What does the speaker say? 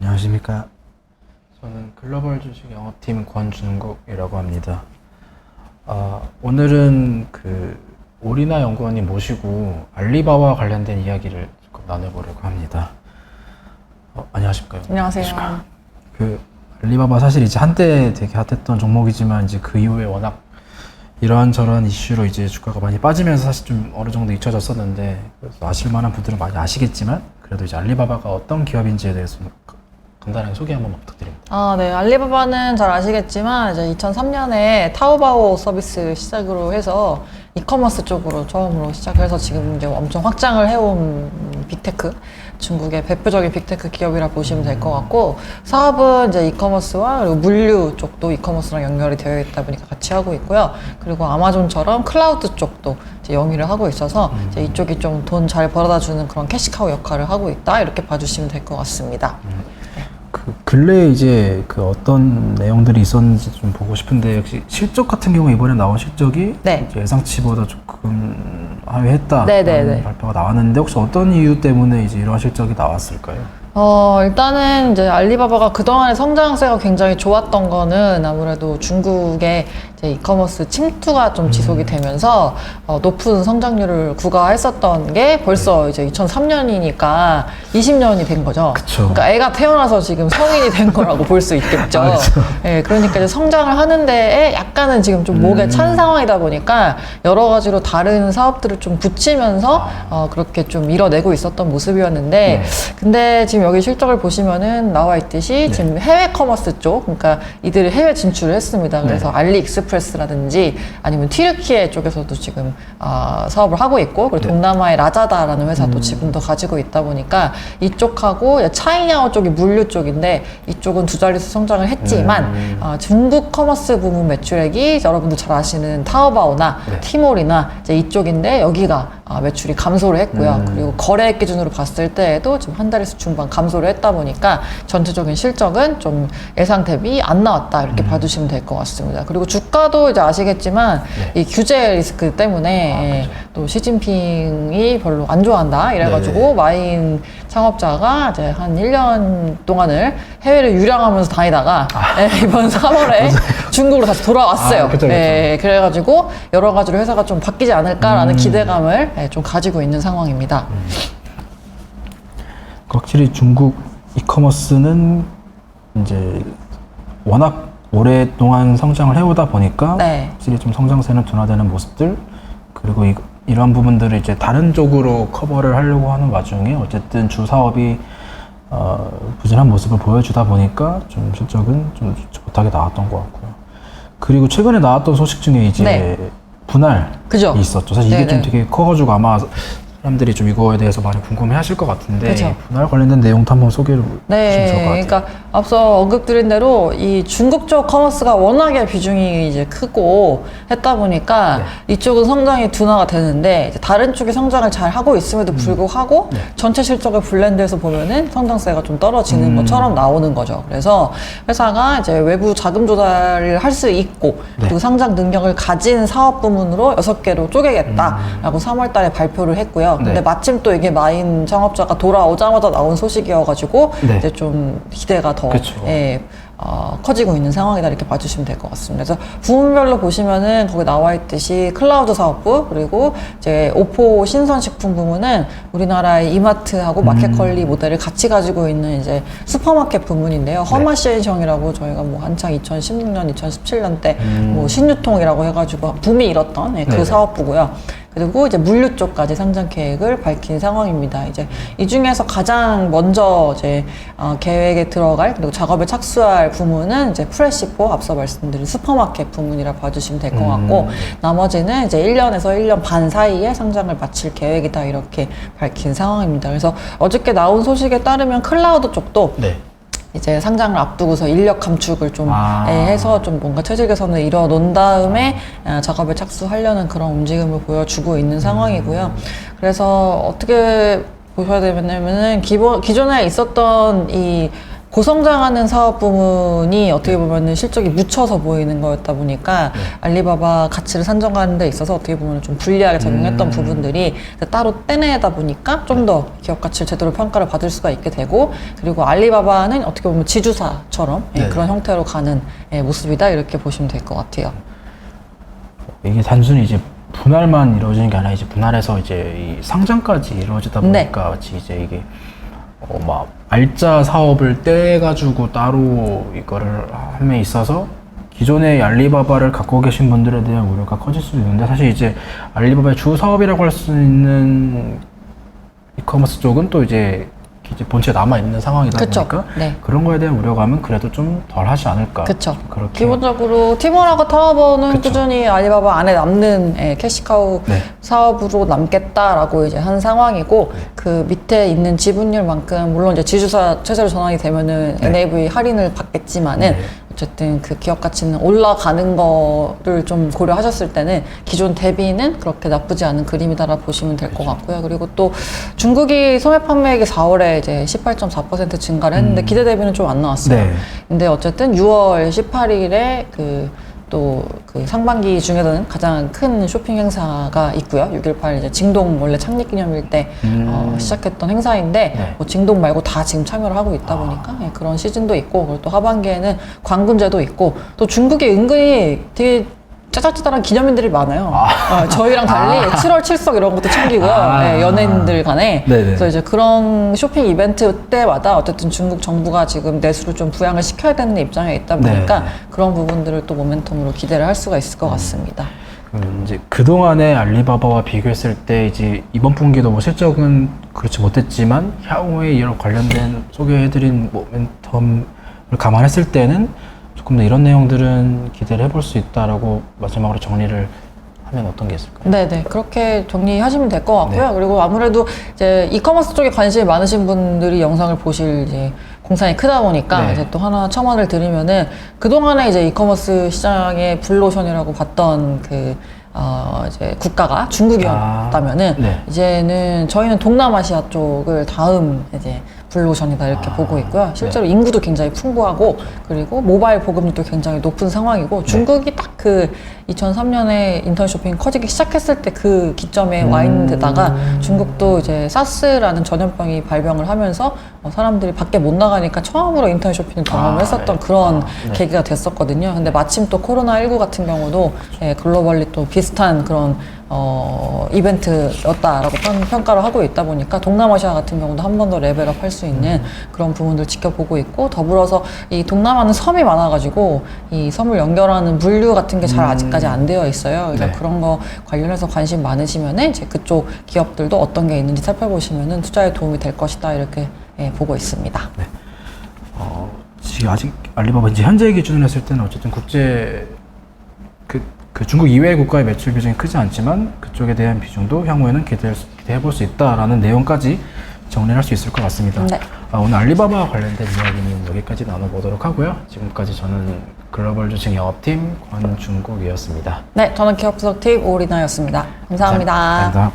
안녕하십니까. 저는 글로벌 주식 영업팀 권준국이라고 합니다. 오늘은 오리나 연구원님 모시고 알리바바와 관련된 이야기를 조금 나눠보려고 합니다. 안녕하십니까. 안녕하세요. 알리바바 사실 이제 한때 되게 핫했던 종목이지만 이제 그 이후에 워낙 이런저런 이슈로 이제 주가가 많이 빠지면서 사실 좀 어느 정도 잊혀졌었는데, 그래서 아실 만한 분들은 많이 아시겠지만 그래도 이제 알리바바가 어떤 기업인지에 대해서 간단하게 소개 한번 부탁드립니다. 네. 알리바바는 잘 아시겠지만 이제 2003년에 타오바오 서비스 시작으로 해서 이커머스 쪽으로 처음으로 시작해서 지금 이제 엄청 확장을 해온 빅테크, 중국의 대표적인 빅테크 기업이라 보시면 될 것 같고, 사업은 이제 이커머스와 그리고 물류 쪽도 이커머스랑 연결이 되어 있다 보니까 같이 하고 있고요. 그리고 아마존처럼 클라우드 쪽도 이제 영위를 하고 있어서 이제 이쪽이 좀 돈 잘 벌어다 주는 그런 캐시카우 역할을 하고 있다, 이렇게 봐주시면 될 것 같습니다. 근래에 이제 어떤 내용들이 있었는지 좀 보고 싶은데, 혹시 실적 같은 경우 이번에 나온 실적이 네. 이제 예상치보다 조금 하회했다 네네네. 발표가 나왔는데, 혹시 어떤 이유 때문에 이제 이런 실적이 나왔을까요? 일단은 이제 알리바바가 그동안의 성장세가 굉장히 좋았던 거는 아무래도 중국의 이제 이커머스 침투가 좀 지속이 되면서 높은 성장률을 구가했었던 게 벌써 이제 2003년이니까 20년이 된 거죠. 그쵸. 그러니까 애가 태어나서 지금 성인이 된 거라고 볼 수 있겠죠. 예, 그러니까 이제 성장을 하는 데에 약간은 지금 좀 목에 찬 상황이다 보니까 여러 가지로 다른 사업들을 좀 붙이면서 그렇게 좀 밀어내고 있었던 모습이었는데, 근데 지금 여기 실적을 보시면은 나와 있듯이 지금 해외 커머스 쪽, 그러니까 이들이 해외 진출을 했습니다. 그래서 알리익스프레스라든지 아니면 튀르키예 쪽에서도 지금 사업을 하고 있고, 그리고 동남아의 라자다라는 회사도 지분도 가지고 있다 보니까 이쪽하고 차이냐오 쪽이 물류 쪽인데, 이쪽은 두 자릿수 성장을 했지만 중국 커머스 부문 매출액이 여러분들 잘 아시는 타오바오나 티몰이나 이제 이쪽인데, 여기가 매출이 감소를 했고요. 그리고 거래액 기준으로 봤을 때에도 지금 한 달에서 중반 감소를 했다 보니까 전체적인 실적은 좀 예상 대비 안 나왔다, 이렇게 봐주시면 될 것 같습니다. 그리고 주가도 이제 아시겠지만 이 규제 리스크 때문에 또 시진핑이 별로 안 좋아한다 이래가지고 마인 창업자가 이제 한 1년 동안을 해외를 유량하면서 다니다가 이번 3월에 중국으로 다시 돌아왔어요. 그쵸. 그래가지고 여러 가지로 회사가 좀 바뀌지 않을까라는 기대감을 좀 가지고 있는 상황입니다. 확실히 중국 이커머스는 이제 워낙 오랫동안 성장을 해오다 보니까 확실히 좀 성장세는 둔화되는 모습들, 그리고 이런 부분들을 이제 다른 쪽으로 커버를 하려고 하는 와중에 어쨌든 주 사업이 부진한 모습을 보여주다 보니까 좀 실적은 좀 좋지 못하게 나왔던 것 같고요. 그리고 최근에 나왔던 소식 중에 이제 분할이 있었죠. 사실 이게 좀 되게 커가지고 아마 사람들이 좀 이거에 대해서 많이 궁금해 하실 것 같은데, 분할 관련된 내용도 한번 소개를 해주시면 좋을 것 같아요. 그러니까 앞서 언급드린 대로 이 중국 쪽 커머스가 워낙에 비중이 이제 크고 했다 보니까 이쪽은 성장이 둔화가 되는데, 이제 다른 쪽이 성장을 잘 하고 있음에도 불구하고 전체 실적을 블렌드해서 보면은 성장세가 좀 떨어지는 것처럼 나오는 거죠. 그래서 회사가 이제 외부 자금 조달을 할 수 있고 그리고 상장 능력을 가진 사업 부문으로 6개로 쪼개겠다라고 3월 달에 발표를 했고요. 근데 마침 또 이게 마인 창업자가 돌아오자마자 나온 소식이어가지고 이제 좀 기대가 더 커지고 있는 상황이다, 이렇게 봐주시면 될 것 같습니다. 그래서 부문별로 보시면은 거기 나와 있듯이 클라우드 사업부, 그리고 이제 오포 신선식품 부문은 우리나라의 이마트하고 마켓컬리 모델을 같이 가지고 있는 이제 슈퍼마켓 부문인데요. 허마시에이션이라고 저희가 뭐 한창 2016년, 2017년 때 뭐 신유통이라고 해가지고 붐이 일었던 그 사업부고요. 그리고 이제 물류 쪽까지 상장 계획을 밝힌 상황입니다. 이제 이 중에서 가장 먼저 이제 계획에 들어갈, 그리고 작업에 착수할 부문은 이제 프레시포, 앞서 말씀드린 슈퍼마켓 부문이라 봐주시면 될 것 같고, 나머지는 이제 1년에서 1년 반 사이에 상장을 마칠 계획이다, 이렇게 밝힌 상황입니다. 그래서 어저께 나온 소식에 따르면 클라우드 쪽도 이제 상장을 앞두고서 인력 감축을 좀 해서 좀 뭔가 체질 개선을 이뤄놓은 다음에 작업에 착수하려는 그런 움직임을 보여주고 있는 상황이고요. 그래서 어떻게 보셔야 되냐면은 기존에 있었던 이 고성장하는 사업 부문이 어떻게 보면은 실적이 묻혀서 보이는 거였다 보니까 알리바바 가치를 산정하는 데 있어서 어떻게 보면 좀 불리하게 작용했던 부분들이 따로 떼내다 보니까 좀 더 기업 가치를 제대로 평가를 받을 수가 있게 되고, 그리고 알리바바는 어떻게 보면 지주사처럼 그런 형태로 가는 모습이다, 이렇게 보시면 될 것 같아요. 이게 단순히 이제 분할만 이루어지는 게 아니라 이제 분할해서 이제 이 상장까지 이루어지다 보니까 마치 이제 이게 막 알짜 사업을 떼가지고 따로 이거를 함에 있어서 기존의 알리바바를 갖고 계신 분들에 대한 우려가 커질 수도 있는데, 사실 이제 알리바바의 주 사업이라고 할 수 있는 이커머스 쪽은 또 이제 본체에 남아있는 상황이다 그쵸. 보니까 네. 그런 거에 대한 우려감은 그래도 좀 덜 하지 않을까. 그렇죠. 그렇게. 기본적으로 티몰하고 타워버는 그쵸. 꾸준히 알리바바 안에 남는 캐시카우 네. 사업으로 남겠다라고 이제 한 상황이고, 그 밑에 있는 지분율만큼 물론 이제 지주사 체제로 전환이 되면은 NAV 할인을 받겠지만은 어쨌든 그 기업 가치는 올라가는 거를 좀 고려하셨을 때는 기존 대비는 그렇게 나쁘지 않은 그림이다라 보시면 될 것 같고요. 그리고 또 중국이 소매 판매액이 4월에 이제 18.4% 증가를 했는데 기대 대비는 좀 안 나왔어요. 네. 근데 어쨌든 6월 18일에 또 그 상반기 중에서는 가장 큰 쇼핑 행사가 있고요. 6.18 이제 징동 원래 창립 기념일 때 시작했던 행사인데 뭐 징동 말고 다 지금 참여를 하고 있다 보니까 그런 시즌도 있고, 그리고 또 하반기에는 광군제도 있고, 또 중국이 은근히 되게 짜잘짜잘한 기념일들이 많아요. 저희랑 달리 7월 7석 이런 것도 챙기고요. 연예인들 간에. 네네. 그래서 이제 그런 쇼핑 이벤트 때마다 어쨌든 중국 정부가 지금 내수를 좀 부양을 시켜야 되는 입장에 있다 보니까 그런 부분들을 또 모멘텀으로 기대를 할 수가 있을 것 같습니다. 이제 그동안의 알리바바와 비교했을 때 이제 이번 분기도 뭐 실적은 그렇지 못했지만 향후에 이런 관련된 소개해드린 모멘텀을 감안했을 때는 조금 더 이런 내용들은 기대를 해볼 수 있다라고 마지막으로 정리를 하면 어떤 게 있을까요? 네네, 그렇게 정리하시면 될 것 같고요. 그리고 아무래도 이제 이커머스 쪽에 관심이 많으신 분들이 영상을 보실 이제 공산이 크다 보니까 이제 또 하나 첨언을 드리면은, 그동안에 이제 이커머스 시장의 블루오션이라고 봤던 이제 국가가 중국이었다면은 이제는 저희는 동남아시아 쪽을 다음 이제 블루오션이다 이렇게 보고 있고요. 실제로 인구도 굉장히 풍부하고, 그리고 모바일 보급률도 굉장히 높은 상황이고, 중국이 딱 그 2003년에 인터넷 쇼핑 커지기 시작했을 때 그 기점에 와 있는 데다가 중국도 이제 사스라는 전염병이 발병을 하면서 사람들이 밖에 못 나가니까 처음으로 인터넷 쇼핑을 경험을 했었던 그런 계기가 됐었거든요. 근데 마침 또 코로나19 같은 경우도 글로벌리 또 비슷한 그런 이벤트였다라고 평가를 하고 있다 보니까 동남아시아 같은 경우도 한 번 더 레벨업 할 수 있는 그런 부분들 지켜보고 있고, 더불어서 이 동남아는 섬이 많아가지고 이 섬을 연결하는 물류 같은 게 잘 아직까지 안 되어 있어요. 그래서 그런 거 관련해서 관심 많으시면은 이제 그쪽 기업들도 어떤 게 있는지 살펴보시면은 투자에 도움이 될 것이다, 이렇게 보고 있습니다. 지금 아직 알리바바 이제 현재 기준으로 했을 때는 어쨌든 국제 그 중국 이외의 국가의 매출 비중이 크지 않지만 그쪽에 대한 비중도 향후에는 기대해 볼 수 있다라는 내용까지 정리를 할 수 있을 것 같습니다. 오늘 알리바바와 관련된 이야기는 여기까지 나눠보도록 하고요. 지금까지 저는 글로벌 주식 영업팀 권중국이었습니다. 네, 저는 기업분석팀 오리나였습니다. 감사합니다. 감사합니다.